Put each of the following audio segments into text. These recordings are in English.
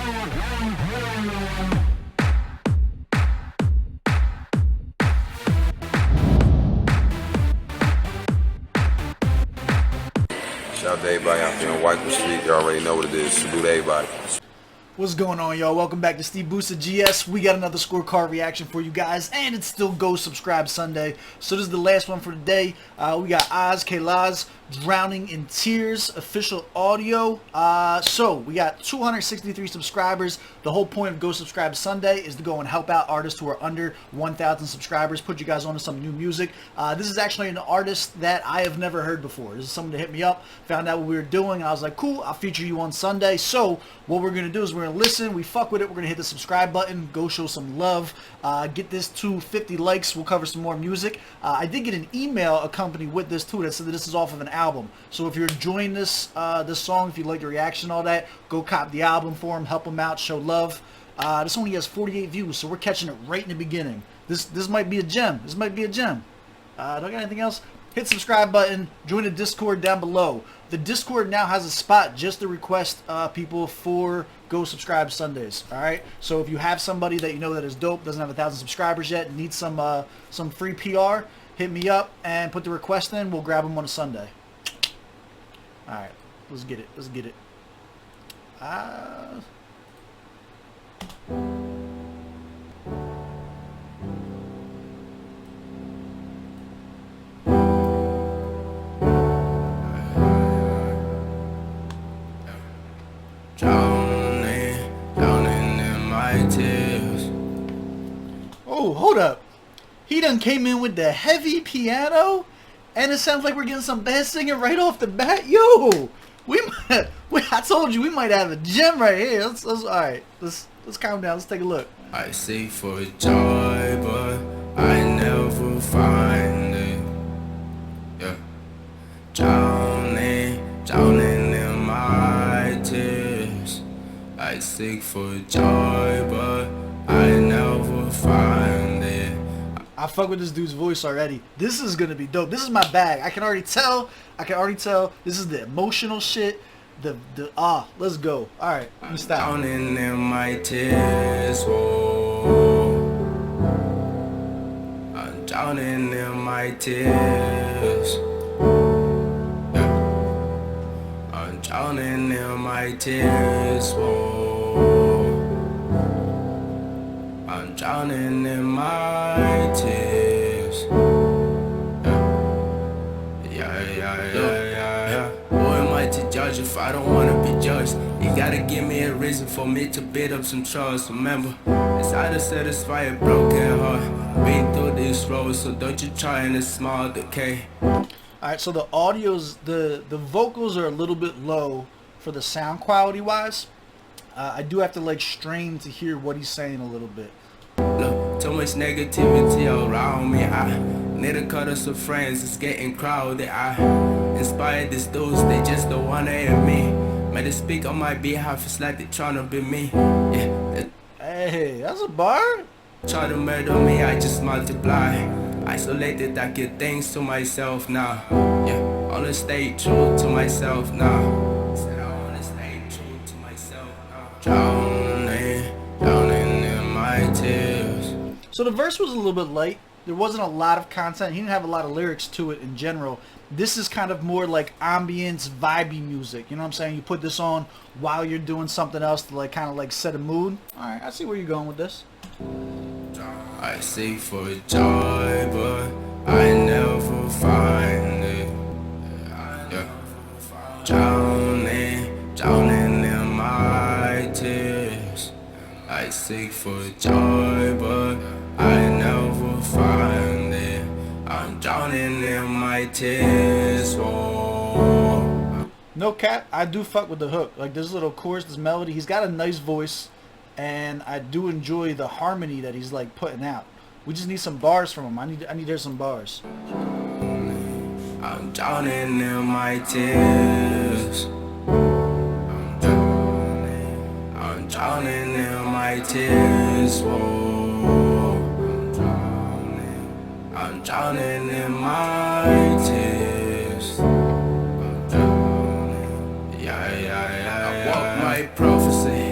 Shout out to everybody out there on White Street. You already know what it is. Salute to everybody. What's going on, y'all? Welcome back to SteveBussaGS. We got another scorecard reaction for you guys, and it's still Go Subscribe Sunday. So this is the last one for today. We got KayLoz, Drowning in Tears, official audio. So we got 263 subscribers. The whole point of Go Subscribe Sunday is to go and help out artists who are under 1,000 subscribers, put you guys onto some new music. This is actually an artist that I have never heard before. This is someone that hit me up, found out what we were doing, and I was like, cool, I'll feature you on Sunday. So what we're going to do is we're going to listen, we fuck with it, we're going to hit the subscribe button, go show some love, get this to 50 likes, we'll cover some more music. I did get an email accompanied with this too that said that this is off of an album. So if you're enjoying this this song, if you like the reaction and all that, go cop the album for him, help him out, show love. This only has 48 views, so we're catching it right in the beginning. This might be a gem. This might be a gem. Don't got anything else? Hit subscribe button, join the Discord down below. The Discord now has a spot just to request people for Go Subscribe Sundays. Alright? So if you have somebody that you know that is dope, doesn't have 1,000 subscribers yet, needs some free PR, hit me up and put the request in. We'll grab them on a Sunday. Alright, let's get it. Let's get it. Drowning in my tears. Oh, hold up. He done came in with the heavy piano, and it sounds like we're getting some bad singing right off the bat. Yo, I told you we might have a gem right here. All right, let's calm down. Let's take a look. I seek for joy, but I never find it. Yeah, drowning in my tears. I seek for joy, but I never find it. I fuck with this dude's voice already. This is gonna be dope. This is my bag. I can already tell. This is the emotional shit. Let's go. All right, let me stop. Drowning in my tears. Whoa. I'm drowning in my tears. Yeah. I'm drowning in my tears. Whoa. I'm drowning in my tears. Yeah. Who am I to judge if I don't wanna be judged? You gotta give me a reason for me to build up some trust. Remember, it's how to satisfy a broken heart. Been through this road, so don't you try and it's small decay. Alright, so the audio's, the vocals are a little bit low for the sound quality wise. I do have to like strain to hear what he's saying a little bit. Look, too much negativity around me. I need to cut us some friends, it's getting crowded. I inspired these dudes, they just don't wanna hear me. Made to speak on my behalf, it's like they tryna be me. Yeah, Hey, that's a bar? try to murder me, I just multiply. Isolated, I get things to myself now. Yeah, I wanna stay true to myself now. Said I wanna stay true to myself now. Drowning in my tears. So the verse was a little bit light. There wasn't a lot of content. He didn't have a lot of lyrics to it in general. This is kind of more like ambience, vibey music. You know what I'm saying? You put this on while you're doing something else to like kind of like set a mood. All right, I see where you're going with this. I seek for joy, but I never find it. Yeah. Drowning in my tears. I seek for joy, but I never find it. I'm drowning in my tears. Oh. No cap, I do fuck with the hook. Like this little chorus, this melody. He's got a nice voice, and I do enjoy the harmony that he's like putting out. We just need some bars from him. I need to hear some bars. I'm drowning in my tears. I'm drowning in my tears. Whoa. I'm drowning in my tears. Yeah. I walk my prophecy.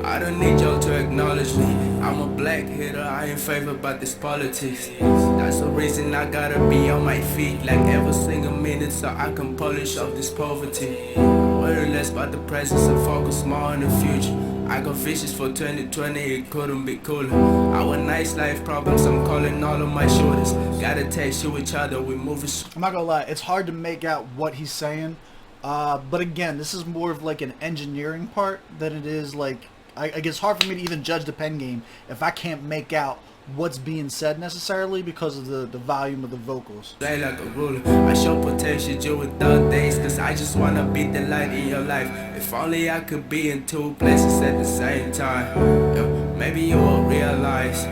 I I don't need y'all to acknowledge me. I'm a black hitter, I ain't favored by this politics. That's the reason I gotta be on my feet like every single minute so I can polish off this poverty. Worry less about the present and focus more on the future. I got visions for 2020, it couldn't be cooler. Our nice life problems, I'm calling all of my shooters. Gotta text you each other, we moving. I'm not gonna lie, it's hard to make out what he's saying. But again, this is more of like an engineering part than it is like, I guess it's hard for me to even judge the pen game if I can't make out what's being said necessarily because of the volume of the vocals. Play like a ruler. I show potential you with dark days, cause I just wanna be the light in your life. If only I could be in two places at the same time. Yeah, maybe you will realize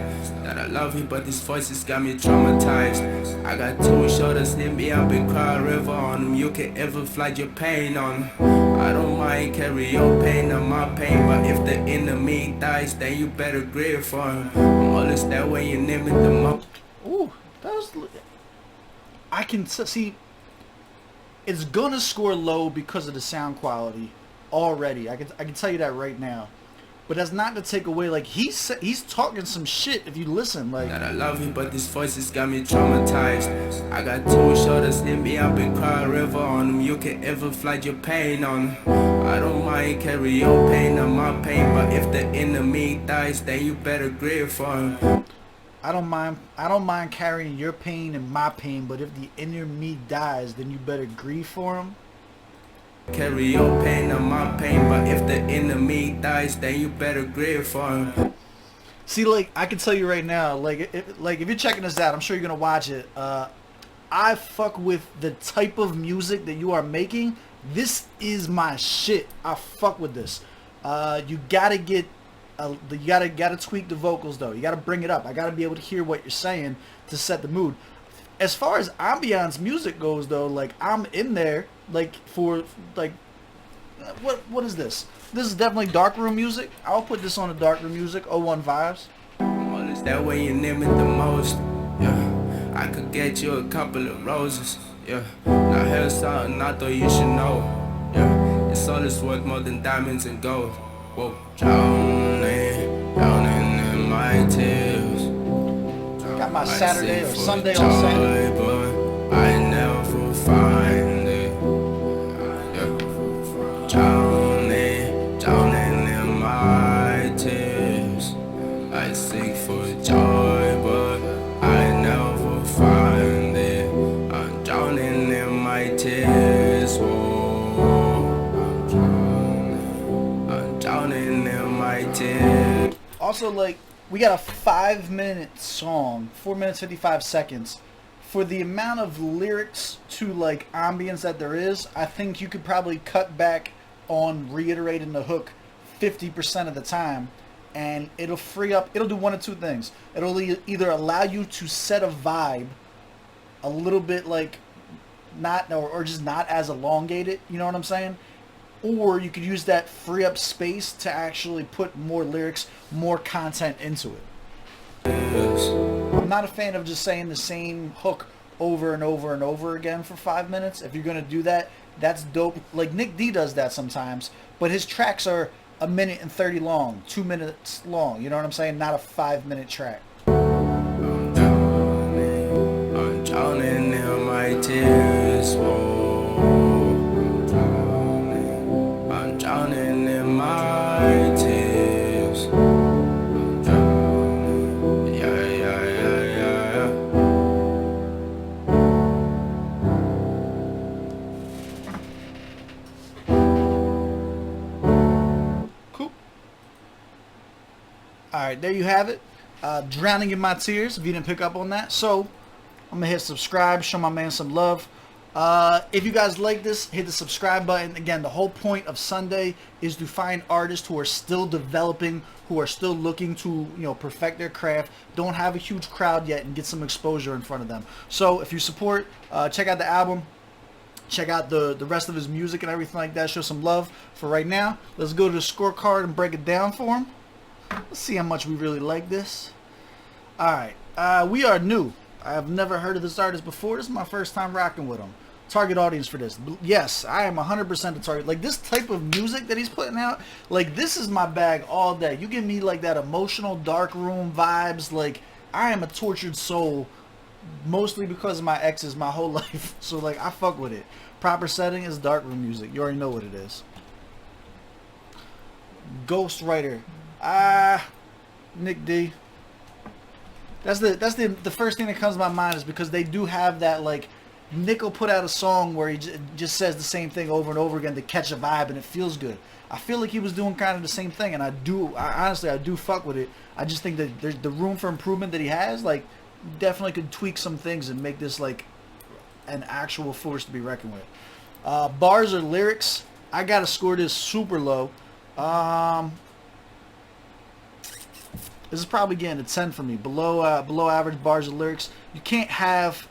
that I love you, but these voices got me traumatized. I got two shoulders, hit me up and cry a river on them. You can ever flood your pain on them. I don't mind carry your pain on my pain, but if the enemy dies, then you better grieve for him. I'm always there when you need me the most. Ooh, that was... I can see... It's gonna score low because of the sound quality already. I can tell you that right now. But that's not to take away, like, he's talking some shit if you listen, like... That I love you, but these voices got me traumatized. I got two shoulders, hit me up and cry a river on them. You can ever flood your pain on them. I don't mind carry your pain on my pain, but if the enemy dies, then you better grieve for him. I don't mind carrying your pain and my pain, but if the enemy dies, then you better grieve for him. Carry your pain on my pain, but if the enemy dies, then you better grieve for him. See, like, I can tell you right now, like, if you're checking this out, I'm sure you're gonna watch it. I fuck with the type of music that you are making. This is my shit. I fuck with this. You gotta get, you gotta tweak the vocals though. You gotta bring it up. I gotta be able to hear what you're saying to set the mood. As far as ambiance music goes though, like, I'm in there, like, for, like, what is this? This is definitely darkroom music. I'll put this on the darkroom music, 01 vibes. Well, is that when you need me the most? Yeah, I could get you a couple of roses. Yeah, now here's something I thought you should know. Yeah, it's all is worth more than diamonds and gold. Whoa, drowning in my tears. Got my Saturday or Sunday on Saturday. But I never find it. Yeah. Drowning in my tears. I seek for joy, but I never find it. I'm drowning in my tears. Whoa. I'm drowning in my tears. Also, like, we got a 5-minute song, 4 minutes 55 seconds. For the amount of lyrics to, like, ambience that there is, I think you could probably cut back on reiterating the hook 50% of the time, and it'll free up, it'll do one of two things. It'll either allow you to set a vibe a little bit, like, not, or just not as elongated, you know what I'm saying? Or you could use that free up space to actually put more lyrics, more content into it. I'm not a fan of just saying the same hook over and over and over again for 5 minutes. If you're going to do that, that's dope. Like Nick D does that sometimes, but his tracks are 1 minute and 30 long, 2 minutes long. You know what I'm saying? Not a 5-minute track. I'm drowning in my tears. I'm drowning in my tears. Yeah. Cool. Alright, there you have it. Drowning in my tears, if you didn't pick up on that. So, I'm going to hit subscribe, show my man some love. If you guys like this, hit the subscribe button. Again, the whole point of Sunday is to find artists who are still developing, who are still looking to, you know, perfect their craft, don't have a huge crowd yet, and get some exposure in front of them. So if you support, check out the album, check out the rest of his music and everything like that. Show some love. For right now, let's go to the scorecard and break it down for him. Let's see how much we really like this. Alright, we are new. I have never heard of this artist before. This is my first time rocking with him. target audience for this. Yes, I am 100% the target. Like, this type of music that he's putting out, like, this is my bag all day. You give me, like, that emotional dark room vibes. Like, I am a tortured soul, mostly because of my exes my whole life. So, like, I fuck with it. Proper setting is dark room music. You already know what it is. Ghostwriter. Nick D. That's the first thing that comes to my mind, is because they do have that, like, Nick will put out a song where he just says the same thing over and over again to catch a vibe, and it feels good. I feel like he was doing kind of the same thing, and I honestly do fuck with it. I just think that there's the room for improvement that he has. Like, definitely could tweak some things and make this like an actual force to be reckoned with. Bars or lyrics, I gotta score this super low. This is probably getting a 10 for me. Below average bars or lyrics. You can't have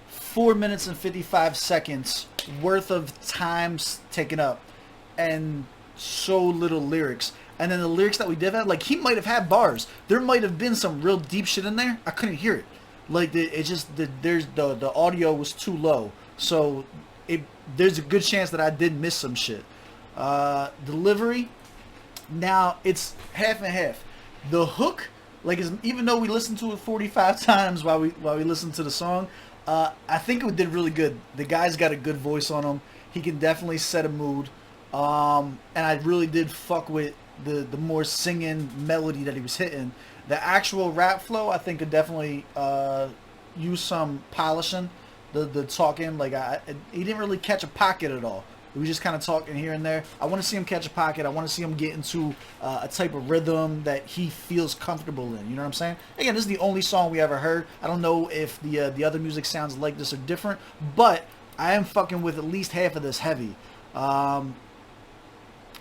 4 minutes and 55 seconds worth of time taken up and so little lyrics. And then the lyrics that we did have, like, he might have had bars. There might have been some real deep shit in there. I couldn't hear it. Like, the audio was too low. So there's a good chance that I did miss some shit. Delivery, now it's half and half. The hook, like, even though we listened to it 45 times while we listened to the song, I think it did really good. The guy's got a good voice on him. He can definitely set a mood. And I really did fuck with the more singing melody that he was hitting. The actual rap flow, I think, could definitely use some polishing. The talking, like, he didn't really catch a pocket at all. He was just kind of talking here and there. I want to see him catch a pocket. I want to see him get into a type of rhythm that he feels comfortable in. You know what I'm saying? Again, this is the only song we ever heard. I don't know if the other music sounds like this or different, but I am fucking with at least half of this heavy. I'm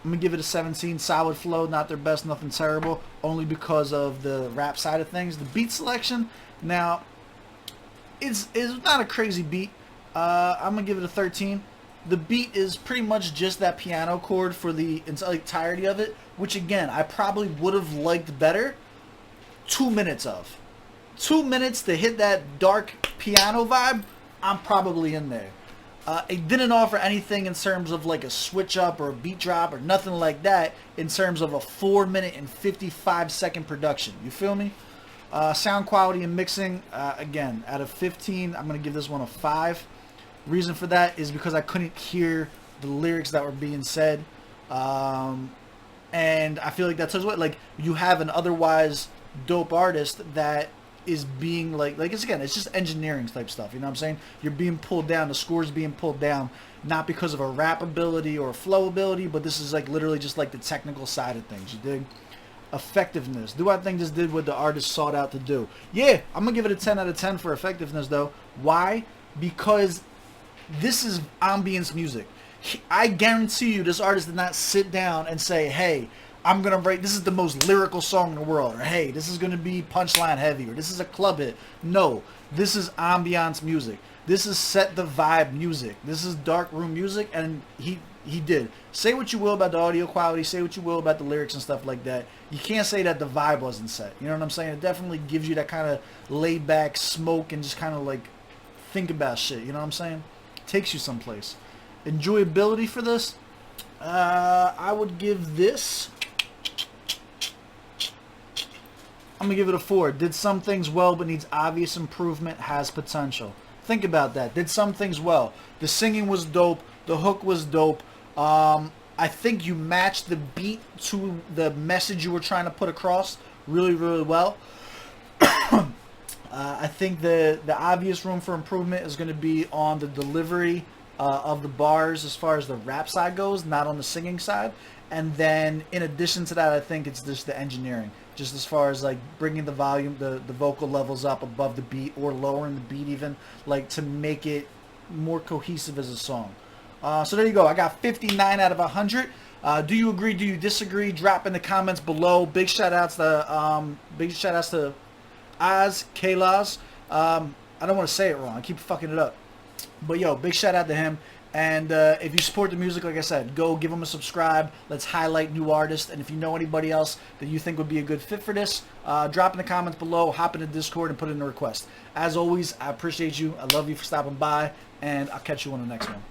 going to give it a 17. Solid flow, not their best, nothing terrible, only because of the rap side of things. The beat selection, now, it's not a crazy beat. I'm going to give it a 13. The beat is pretty much just that piano chord for the entirety of it, which, again, I probably would have liked better. 2 minutes of. 2 minutes to hit that dark piano vibe, I'm probably in there. It didn't offer anything in terms of like a switch up or a beat drop or nothing like that in terms of a 4 minute and 55 second production. You feel me? Sound quality and mixing, again, out of 15, I'm going to give this one a 5. Reason for that is because I couldn't hear the lyrics that were being said. And I feel like that tells what, like, you have an otherwise dope artist that is being like it's just engineering type stuff, you know what I'm saying? You're being pulled down, the score's being pulled down, not because of a rap ability or a flow ability, but this is like literally just like the technical side of things, you dig? Effectiveness. Do I think this did what the artist sought out to do? Yeah, I'm gonna give it a 10 out of 10 for effectiveness though. Why? Because this is ambience music. I guarantee you this artist did not sit down and say, hey, I'm going to write, this is the most lyrical song in the world, or hey, this is going to be punchline heavy, or this is a club hit. No, this is ambiance music. This is set the vibe music. This is dark room music, and he did. Say what you will about the audio quality, say what you will about the lyrics and stuff like that. You can't say that the vibe wasn't set. You know what I'm saying? It definitely gives you that kind of laid back smoke and just kind of like think about shit. You know what I'm saying? Takes you someplace. Enjoyability for this, I would give this, I'm going to give it a 4. Did some things well, but needs obvious improvement, has potential. Think about that. Did some things well. The singing was dope. The hook was dope. I think you matched the beat to the message you were trying to put across really, really well. I think the obvious room for improvement is going to be on the delivery of the bars as far as the rap side goes, not on the singing side. And then in addition to that, I think it's just the engineering, just as far as like bringing the volume, the vocal levels up above the beat or lowering the beat even, like to make it more cohesive as a song. So there you go. I got 59 out of 100. Do you agree? Do you disagree? Drop in the comments below. Big shout outs to KayLoz. I don't want to say it wrong. I keep fucking it up. But yo, big shout out to him. And if you support the music, like I said, go give them a subscribe. Let's highlight new artists. And if you know anybody else that you think would be a good fit for this, drop in the comments below, hop in the Discord, and put in a request. As always, I appreciate you. I love you for stopping by, and I'll catch you on the next one.